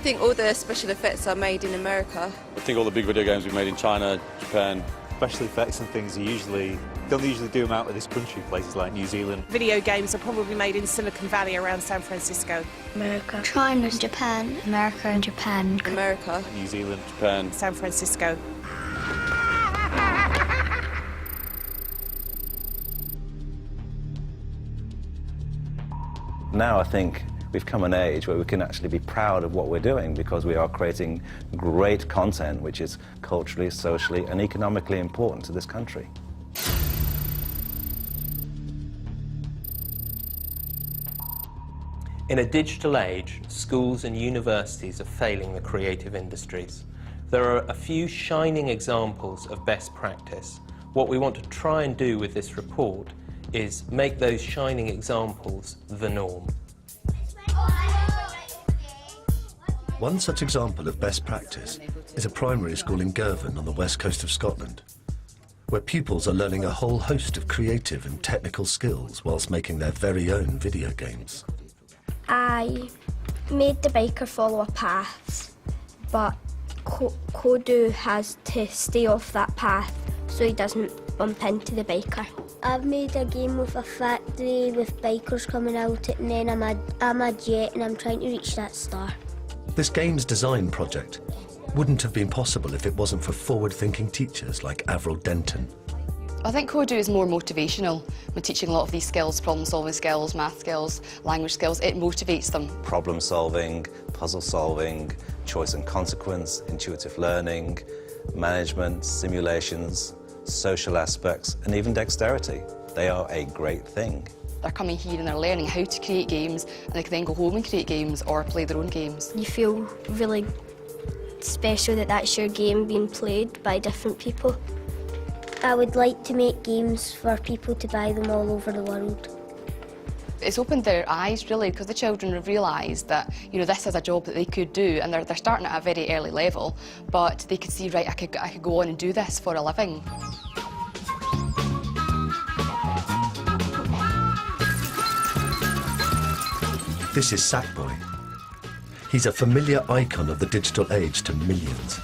think all the special effects are made in America. I think all the big video games we've made in China, Japan. Special effects and things are don't usually do them out of this country, places like New Zealand. Video games are probably made in Silicon Valley around San Francisco. America. China, Japan. America and Japan. America. New Zealand. Japan. San Francisco. Now I think we've come an age where we can actually be proud of what we're doing because we are creating great content which is culturally, socially and economically important to this country. In a digital age, schools and universities are failing the creative industries. There are a few shining examples of best practice. What we want to try and do with this report is make those shining examples the norm. One such example of best practice is a primary school in Girvan on the west coast of Scotland, where pupils are learning a whole host of creative and technical skills whilst making their very own video games. I made the biker follow a path, but Kodu has to stay off that path so he doesn't bump into the biker. I've made a game with a factory with bikers coming out and then I'm a jet and I'm trying to reach that star. This game's design project wouldn't have been possible if it wasn't for forward-thinking teachers like Avril Denton. I think Kodu is more motivational. We're teaching a lot of these skills, problem-solving skills, math skills, language skills. It motivates them. Problem solving, puzzle solving, choice and consequence, intuitive learning, management, simulations, social aspects and even dexterity. They are a great thing. They're coming here and they're learning how to create games and they can then go home and create games or play their own games. You feel really special that that's your game being played by different people. I would like to make games for people to buy them all over the world. It's opened their eyes really because the children have realised that this is a job that they could do and they're starting at a very early level, but they could see, right, I could go on and do this for a living. This is Sackboy. He's a familiar icon of the digital age to millions.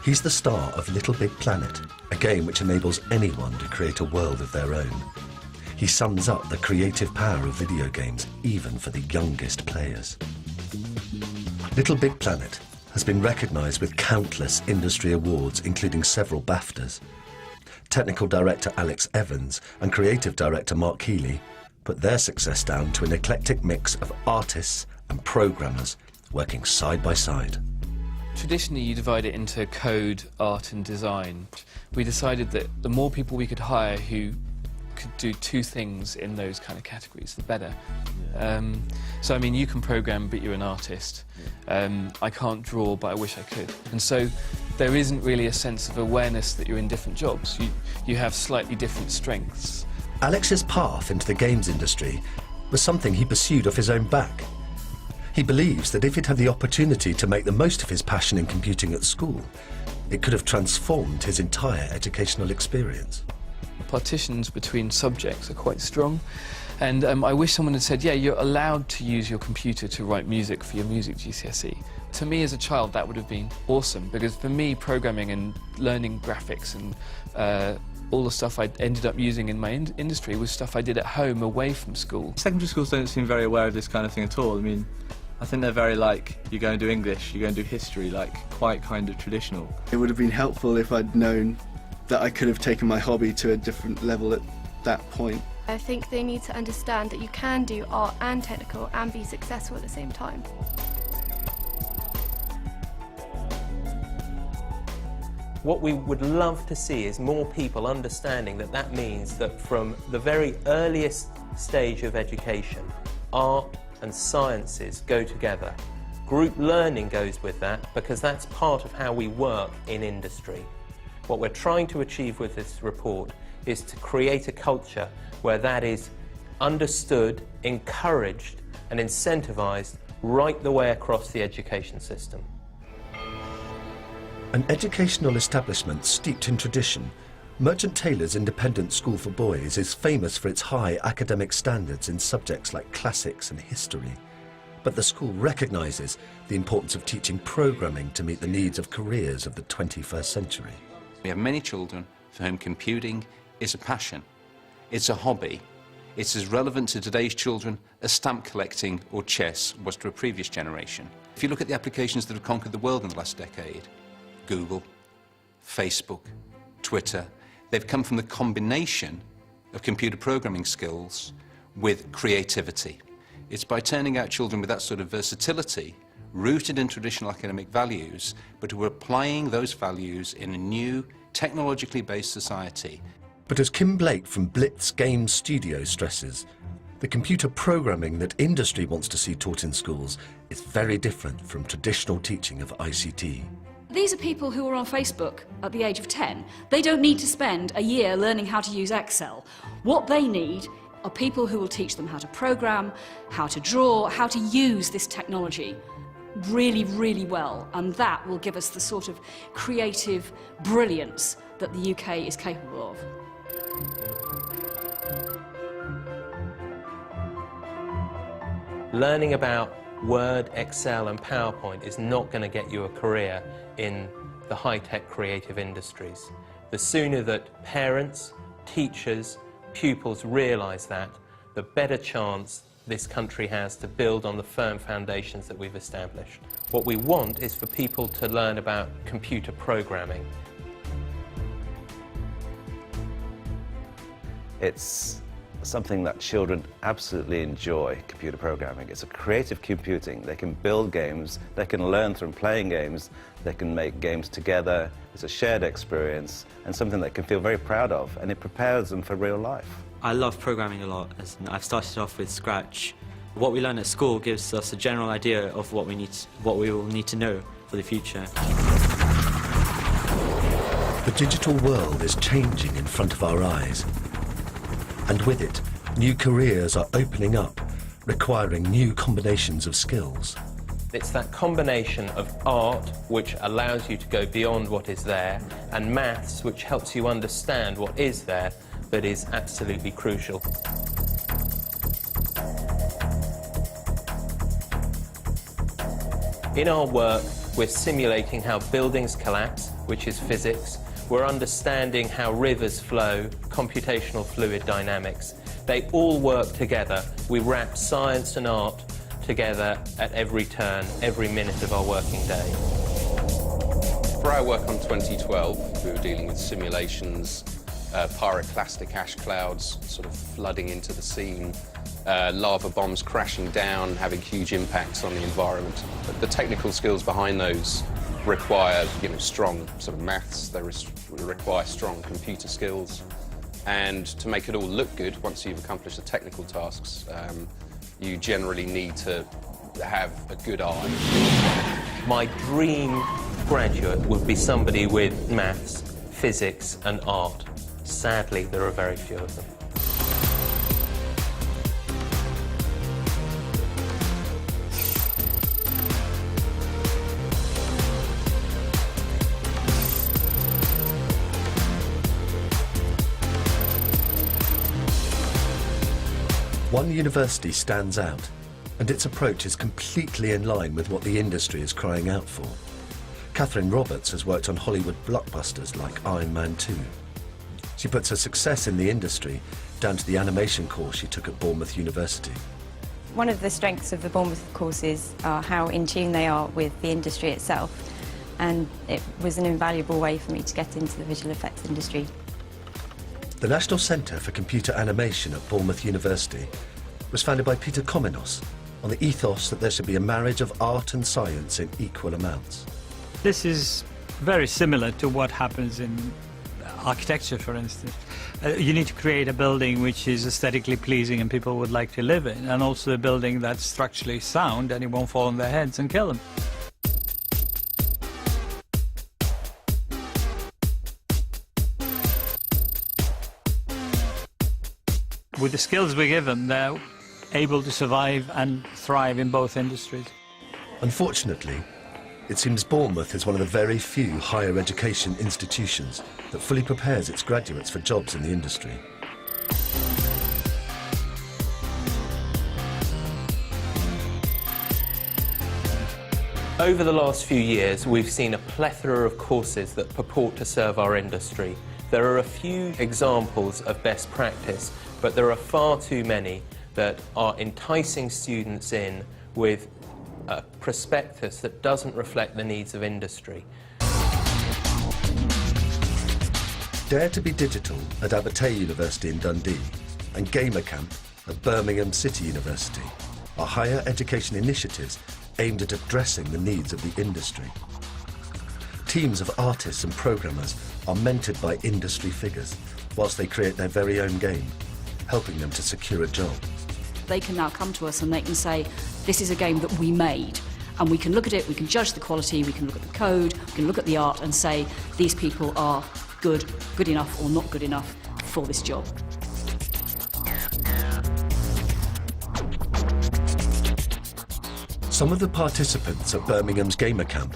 He's the star of Little Big Planet, a game which enables anyone to create a world of their own. He sums up the creative power of video games, even for the youngest players. Little Big Planet has been recognised with countless industry awards, including several BAFTAs. Technical director Alex Evans and creative director Mark Healy put their success down to an eclectic mix of artists and programmers working side by side. Traditionally, you divide it into code, art and design. We decided that the more people we could hire who could do two things in those kind of categories, the better. So, I mean, you can program, but you're an artist. I can't draw, but I wish I could. And so there isn't really a sense of awareness that you're in different jobs. You have slightly different strengths. Alex's path into the games industry was something he pursued off his own back. He believes that if he'd had the opportunity to make the most of his passion in computing at school, it could have transformed his entire educational experience. The partitions between subjects are quite strong, and I wish someone had said, yeah, you're allowed to use your computer to write music for your music GCSE. To me as a child that would have been awesome, because for me programming and learning graphics and all the stuff I ended up using in my industry was stuff I did at home away from school. Secondary schools don't seem very aware of this kind of thing at all. I mean, I think they're very like, you go and do English, you go and do history, like quite kind of traditional. It would have been helpful if I'd known that I could have taken my hobby to a different level at that point. I think they need to understand that you can do art and technical and be successful at the same time. What we would love to see is more people understanding that that means that from the very earliest stage of education, art and sciences go together. Group learning goes with that because that's part of how we work in industry. What we're trying to achieve with this report is to create a culture where that is understood, encouraged and incentivised right the way across the education system. An educational establishment steeped in tradition, Merchant Taylor's Independent School for Boys is famous for its high academic standards in subjects like classics and history. But the school recognises the importance of teaching programming to meet the needs of careers of the 21st century. We have many children for whom computing is a passion. It's a hobby. It's as relevant to today's children as stamp collecting or chess was to a previous generation. If you look at the applications that have conquered the world in the last decade, Google, Facebook, Twitter, they've come from the combination of computer programming skills with creativity. It's by turning out children with that sort of versatility, rooted in traditional academic values, but who are applying those values in a new, technologically based society. But as Kim Blake from Blitz Games Studio stresses, the computer programming that industry wants to see taught in schools is very different from traditional teaching of ICT. These are people who are on Facebook at the age of 10. They don't need to spend a year learning how to use Excel. What they need are people who will teach them how to program, how to draw, how to use this technology really, really well. And that will give us the sort of creative brilliance that the UK is capable of. Learning about Word, Excel and PowerPoint is not going to get you a career in the high-tech creative industries. The sooner that parents, teachers, pupils realise that, the better chance this country has to build on the firm foundations that we've established. What we want is for people to learn about computer programming. It's something that children absolutely enjoy, computer programming. It's a creative computing. They can build games, they can learn from playing games, they can make games together. It's a shared experience and something they can feel very proud of, and it prepares them for real life. I love programming a lot. I've started off with Scratch. What we learn at school gives us a general idea of what we will need to know for the future. The digital world is changing in front of our eyes. And with it, new careers are opening up, requiring new combinations of skills. It's that combination of art, which allows you to go beyond what is there, and maths, which helps you understand what is there, that is absolutely crucial. In our work, we're simulating how buildings collapse, which is physics. We're understanding how rivers flow, computational fluid dynamics. They all work together. We wrap science and art together at every turn, every minute of our working day. For our work on 2012, we were dealing with simulations, pyroclastic ash clouds sort of flooding into the scene, lava bombs crashing down, having huge impacts on the environment. But the technical skills behind those require, strong sort of maths. They require strong computer skills, and to make it all look good, once you've accomplished the technical tasks, you generally need to have a good eye. My dream graduate would be somebody with maths, physics and art. Sadly, there are very few of them. One university stands out, and its approach is completely in line with what the industry is crying out for. Catherine Roberts has worked on Hollywood blockbusters like Iron Man 2. She puts her success in the industry down to the animation course she took at Bournemouth University. One of the strengths of the Bournemouth courses are how in tune they are with the industry itself, and it was an invaluable way for me to get into the visual effects industry. The National Centre for Computer Animation at Bournemouth University was founded by Peter Komenos on the ethos that there should be a marriage of art and science in equal amounts. This is very similar to what happens in architecture, for instance. You need to create a building which is aesthetically pleasing and people would like to live in, and also a building that's structurally sound and it won't fall on their heads and kill them. With the skills we give them, they're able to survive and thrive in both industries. Unfortunately, it seems Bournemouth is one of the very few higher education institutions that fully prepares its graduates for jobs in the industry. Over the last few years, we've seen a plethora of courses that purport to serve our industry. There are a few examples of best practice, but there are far too many that are enticing students in with a prospectus that doesn't reflect the needs of industry. Dare to be Digital at Abertay University in Dundee and Gamer Camp at Birmingham City University are higher education initiatives aimed at addressing the needs of the industry. Teams of artists and programmers are mentored by industry figures whilst they create their very own game, helping them to secure a job. They can now come to us and they can say, this is a game that we made. And we can look at it, we can judge the quality, we can look at the code, we can look at the art and say, these people are good enough or not good enough for this job. Some of the participants at Birmingham's Gamer Camp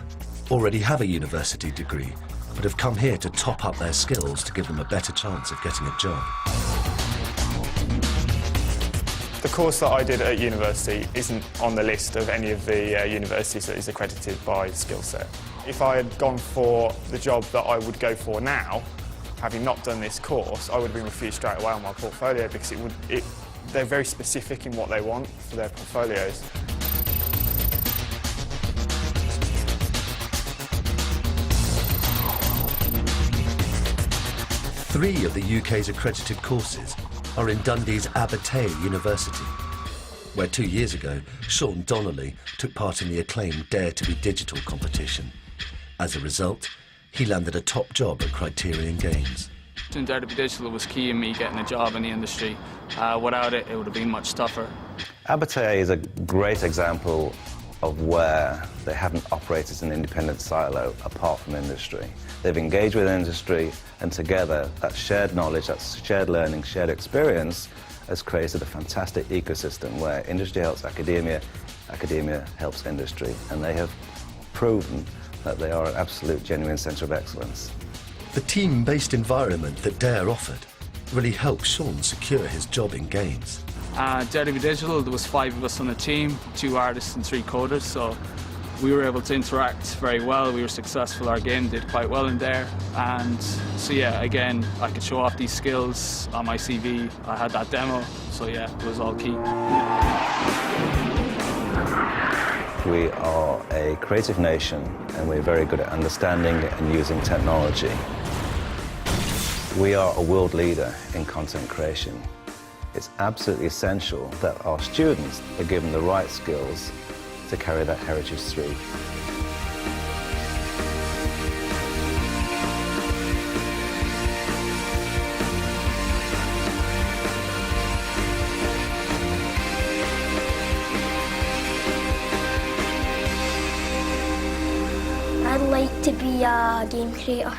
already have a university degree, but have come here to top up their skills to give them a better chance of getting a job. The course that I did at university isn't on the list of any of the universities that is accredited by skill set. If I had gone for the job that I would go for now, having not done this course, I would have been refused straight away on my portfolio because they're very specific in what they want for their portfolios. Three of the UK's accredited courses are in Dundee's Abertay University, where 2 years ago, Sean Donnelly took part in the acclaimed Dare to be Digital competition. As a result, he landed a top job at Criterion Games. Dare to be Digital was key in me getting a job in the industry. Without it, it would have been much tougher. Abertay is a great example of where they haven't operated as an independent silo apart from industry. They've engaged with industry, and together that shared knowledge, that shared learning, shared experience has created a fantastic ecosystem where industry helps academia, academia helps industry, and they have proven that they are an absolute genuine centre of excellence. The team-based environment that Dare offered really helped Sean secure his job in games. Dare to be Digital, there was 5 of us on the team, 2 artists and 3 coders, so we were able to interact very well. We were successful, our game did quite well in there, and so yeah, again, I could show off these skills on my CV. I had that demo, so yeah, it was all key. We are a creative nation and we're very good at understanding and using technology. We are a world leader in content creation. It's absolutely essential that our students are given the right skills to carry that heritage through. I'd like to be a game creator.